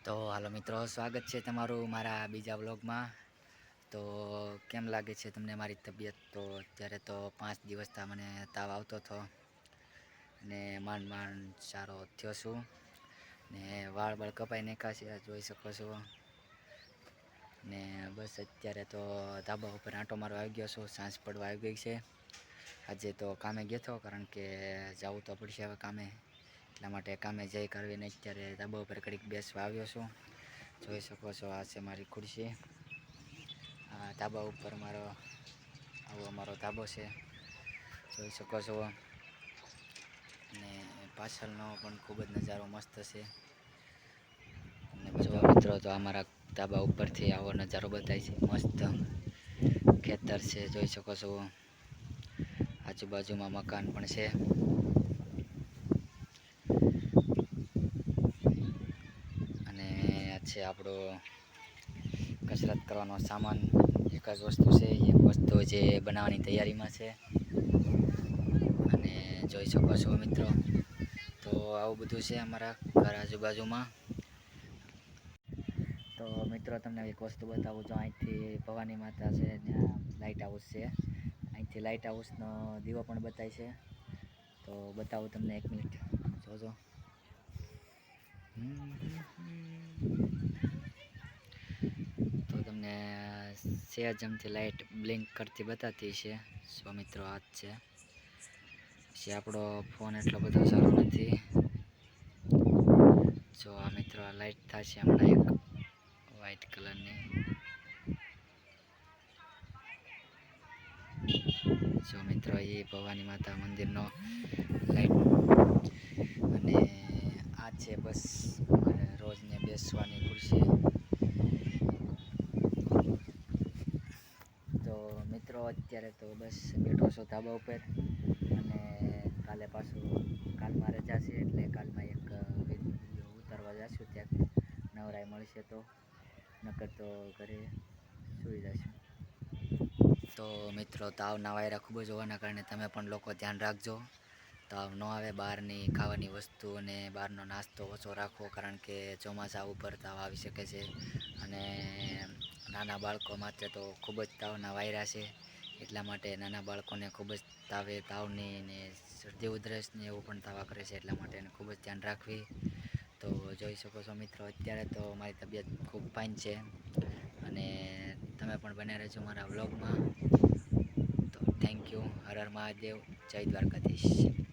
તો હાલો મિત્રો, સ્વાગત છે તમારું મારા બીજા વ્લોગમાં. તો કેમ લાગે છે તમને મારી તબિયત? તો અત્યારે તો 5 દિવસથી મને તાવ આવતો હતો અને માંડ માંડ સારો થયો છું ને વાળ બાળ કપાઈ નાખ્યા છે, જોઈ શકો છો. ને બસ અત્યારે તો ધાબા ઉપર આંટો મારવા આવી ગયો છું, સાંજ પડવા આવી ગઈ છે. આજે તો કામે ગયો હતો કારણ કે જવું તો પડશે હવે કામે, એટલા માટે કામે જઈ કરવીને અત્યારે ધાબા ઉપર ઘડીક બેસવા આવ્યો છું. જોઈ શકો છો, આ છે મારી ખુરશી. આ ધાબા ઉપર મારો ધાબો છે, જોઈ શકો છો. અને પાછળનો પણ ખૂબ જ નજારો મસ્ત છે. જો મિત્રો, તો અમારા ધાબા ઉપરથી આવો નજારો બતાય છે, મસ્ત ખેતર છે, જોઈ શકો છો. આજુબાજુમાં મકાન પણ છે. અને આ છે આપણો કસરત કરવાનો સામાન. એક જ વસ્તુ છે, એક વસ્તુ જે બનાવવાની તૈયારીમાં છે. અને જોઈ શકો છો મિત્રો, તો આવું બધું છે અમારા ઘર આજુબાજુમાં. તો મિત્રો, તમને એક વસ્તુ બતાવું. જો અહીંથી ભવાની માતા છે, ત્યાં લાઇટ હાઉસ છે. અહીંથી લાઇટ હાઉસનો દીવો પણ બતાય છે. તો બતાવું તમને, 1 મિનિટ જોજો. તો તમને સહેજમથી લાઇટ બ્લિંક કરતી બતાતી છે. સો મિત્રો, આ જ છે. પછી આપણો ફોન એટલો બધો સારો નથી. જો આ મિત્રો, આ લાઇટ થશે હમણાં એક વ્હાઈટ કલરની. જો મિત્રો, એ ભવાની માતા મંદિરનો લાઈટ. અને આ છે બસ મારે રોજને બેસવાની ખુરશી. તો મિત્રો, અત્યારે તો બસ બેઠો છો ધાબા ઉપર. અને કાલમાં રજા છે, એટલે કાલમાં એક વિડીયો ઉતારવા જઈશું, ત્યાં નવરાઈ મળશે તો. નકર તો ઘરે સૂઈ જશું. તો મિત્રો, તાવના વાયરા ખૂબ જ હોવાના કારણે તમે પણ લોકો ધ્યાન રાખજો. તાવ ન આવે. બહારની ખાવાની વસ્તુ અને બહારનો નાસ્તો ઓછો રાખવો, કારણ કે ચોમાસા ઉપર તાવ આવી શકે છે. અને નાના બાળકો માટે તો ખૂબ જ તાવના વાયરા છે. એટલા માટે નાના બાળકોને ખૂબ જ તાવની ને શરદી ઉધરસને એવું પણ થવા કરે છે. એટલા માટે એને ખૂબ જ ધ્યાન રાખવી. તો જોઈ શકો છો મિત્રો, અત્યારે તો મારી તબિયત ખૂબ ફાઇન છે. અને તમે પણ બને રહેજો મારા વ્લોગમાં. તો થેન્ક યુ. હર હર મહાદેવ. જય દ્વારકાધીશ.